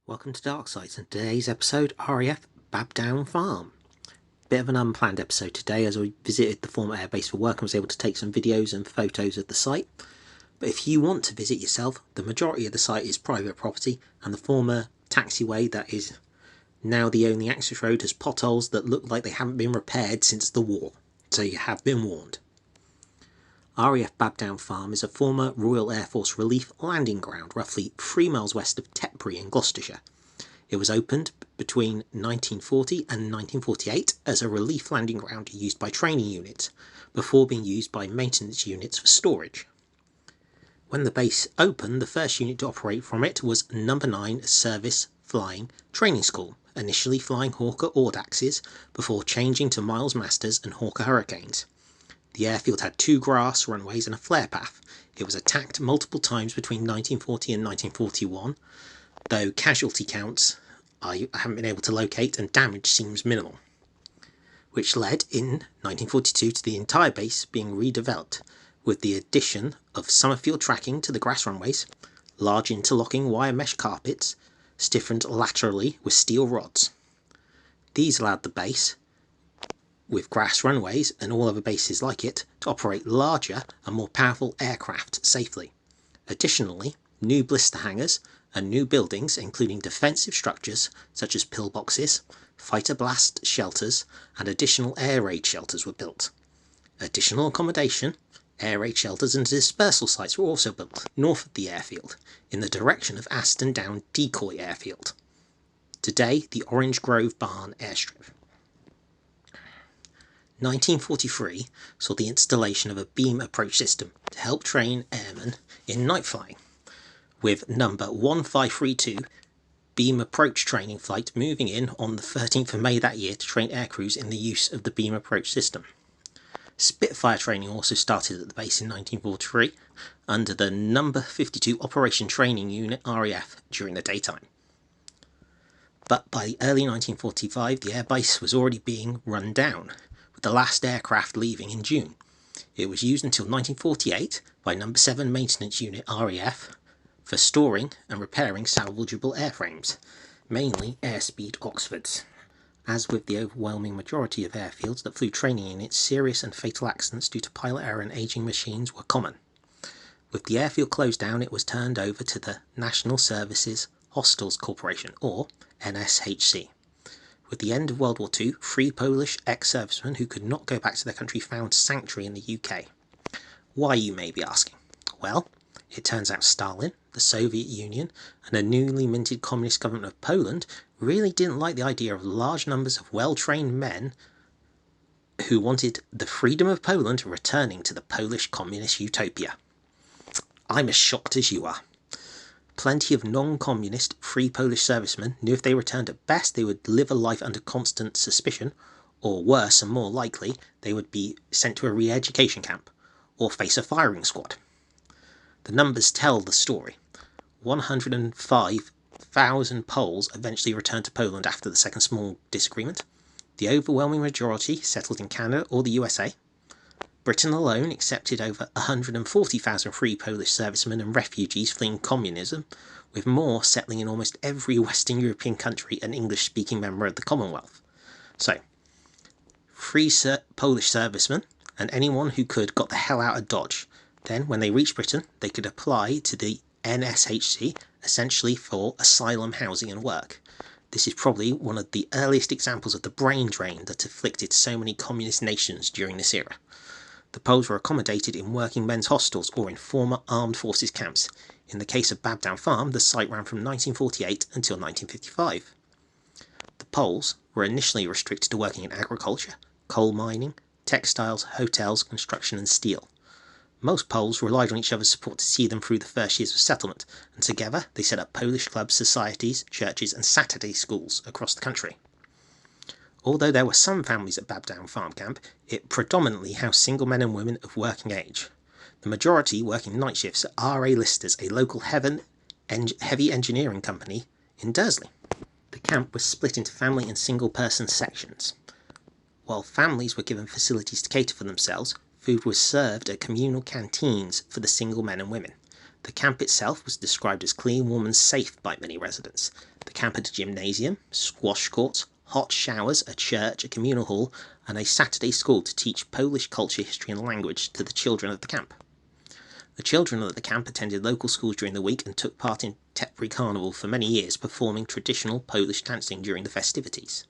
Welcome to Dark Sites, and today's episode, RAF Babdown Farm. Bit of an unplanned episode today as I visited the former airbase for work and was able to take some videos and photos of the site. But if you want to visit yourself, the majority of the site is private property, and the former taxiway that is now the only access road has potholes that look like they haven't been repaired since the war, so you have been warned. RAF Babdown Farm is a former Royal Air Force relief landing ground roughly 3 miles west of Tetbury in Gloucestershire. It was opened between 1940 and 1948 as a relief landing ground used by training units, before being used by maintenance units for storage. When the base opened, the first unit to operate from it was No. 9 Service Flying Training School, initially flying Hawker Audaxes before changing to Miles Masters and Hawker Hurricanes. The airfield had 2 grass runways and a flare path. It was attacked multiple times between 1940 and 1941, though casualty counts I haven't been able to locate and damage seems minimal, which led in 1942 to the entire base being redeveloped, with the addition of summerfield tracking to the grass runways, large interlocking wire mesh carpets, stiffened laterally with steel rods. These allowed the base, with grass runways and all other bases like it, to operate larger and more powerful aircraft safely. Additionally, new blister hangars and new buildings, including defensive structures such as pillboxes, fighter blast shelters, and additional air raid shelters were built. Additional accommodation, air raid shelters and dispersal sites were also built north of the airfield, in the direction of Aston Down Decoy Airfield. Today, the Orange Grove Barn Airstrip. 1943 saw the installation of a beam approach system to help train airmen in night flying, with number 1532 beam approach training flight moving in on the 13th of May that year to train aircrews in the use of the beam approach system. Spitfire training also started at the base in 1943 under the number 52 Operation Training Unit RAF during the daytime. But by the early 1945 the airbase was already being run down, with the last aircraft leaving in June. It was used until 1948 by No. 7 Maintenance Unit RAF for storing and repairing salvageable airframes, mainly Airspeed Oxfords. As with the overwhelming majority of airfields that flew training units, serious and fatal accidents due to pilot error and aging machines were common. With the airfield closed down, it was turned over to the National Services Hostels Corporation, or NSHC. With the end of World War II, 3 Polish ex-servicemen who could not go back to their country found sanctuary in the UK. Why, you may be asking? Well, it turns out Stalin, the Soviet Union, and a newly minted communist government of Poland really didn't like the idea of large numbers of well-trained men who wanted the freedom of Poland returning to the Polish communist utopia. I'm as shocked as you are. Plenty of non-communist free Polish servicemen knew if they returned at best they would live a life under constant suspicion, or worse and more likely, they would be sent to a re-education camp, or face a firing squad. The numbers tell the story. 105,000 Poles eventually returned to Poland after the Second Small Disagreement. The overwhelming majority settled in Canada or the USA. Britain alone accepted over 140,000 free Polish servicemen and refugees fleeing communism, with more settling in almost every Western European country and English-speaking member of the Commonwealth. So, free Polish servicemen and anyone who could got the hell out of Dodge. Then, when they reached Britain, they could apply to the NSHC, essentially for asylum, housing and work. This is probably one of the earliest examples of the brain drain that afflicted so many communist nations during this era. The Poles were accommodated in working men's hostels or in former armed forces camps. In the case of Babdown Farm, the site ran from 1948 until 1955. The Poles were initially restricted to working in agriculture, coal mining, textiles, hotels, construction and steel. Most Poles relied on each other's support to see them through the first years of settlement, and together they set up Polish clubs, societies, churches and Saturday schools across the country. Although there were some families at Babdown Farm Camp, it predominantly housed single men and women of working age. The majority working night shifts at RA Listers, a local heavy engineering company in Dursley. The camp was split into family and single-person sections. While families were given facilities to cater for themselves, food was served at communal canteens for the single men and women. The camp itself was described as clean, warm and safe by many residents. The camp had a gymnasium, squash courts, hot showers, a church, a communal hall and a Saturday school to teach Polish culture, history and language to the children of the camp. The children at the camp attended local schools during the week and took part in Tetbury Carnival for many years, performing traditional Polish dancing during the festivities.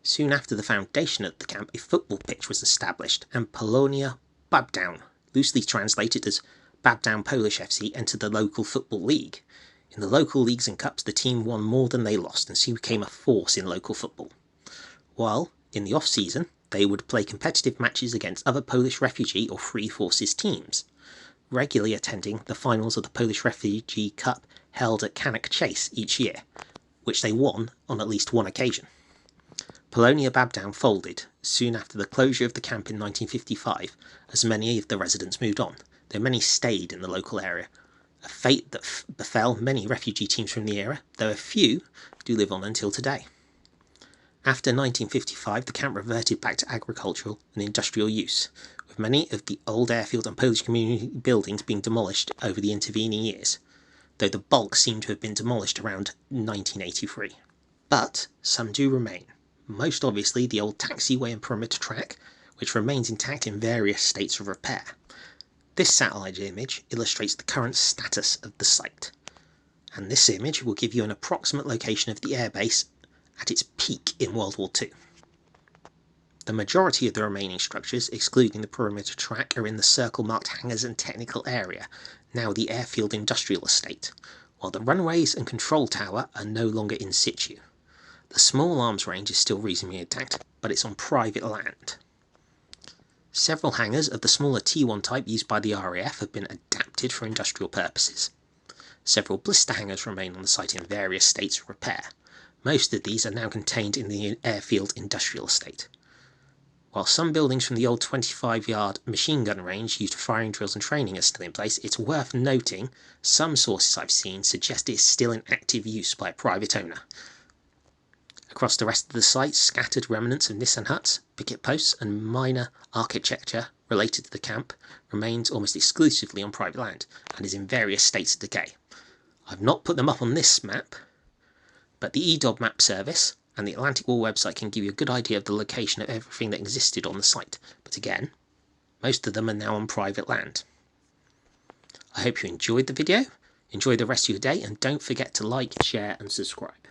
Soon after the foundation at the camp, a football pitch was established, and Polonia Babdown, loosely translated as Babdown Polish FC, entered the local football league. In the local leagues and cups, the team won more than they lost and soon became a force in local football. While, in the off-season, they would play competitive matches against other Polish refugee or Free Forces teams, regularly attending the finals of the Polish Refugee Cup held at Cannock Chase each year, which they won on at least one occasion. Polonia Babdown folded soon after the closure of the camp in 1955, as many of the residents moved on, though many stayed in the local area, a fate that befell many refugee teams from the era, though a few do live on until today. After 1955, the camp reverted back to agricultural and industrial use, with many of the old airfield and Polish community buildings being demolished over the intervening years, though the bulk seem to have been demolished around 1983. But some do remain, most obviously the old taxiway and perimeter track, which remains intact in various states of repair. This satellite image illustrates the current status of the site, and this image will give you an approximate location of the airbase at its peak in World War II. The majority of the remaining structures, excluding the perimeter track, are in the circle-marked hangars and technical area, now the airfield industrial estate, while the runways and control tower are no longer in situ. The small arms range is still reasonably intact, but it's on private land. Several hangars of the smaller T1 type used by the RAF have been adapted for industrial purposes. Several blister hangars remain on the site in various states of repair. Most of these are now contained in the airfield industrial estate. While some buildings from the old 25-yard machine gun range used for firing drills and training are still in place, it's worth noting some sources I've seen suggest it is still in active use by a private owner. Across the rest of the site, scattered remnants of Nissan huts, picket posts and minor architecture related to the camp remains almost exclusively on private land and is in various states of decay. I've not put them up on this map, but the EDOB map service and the Atlantic Wall website can give you a good idea of the location of everything that existed on the site, but again, most of them are now on private land. I hope you enjoyed the video, enjoy the rest of your day, and don't forget to like, share and subscribe.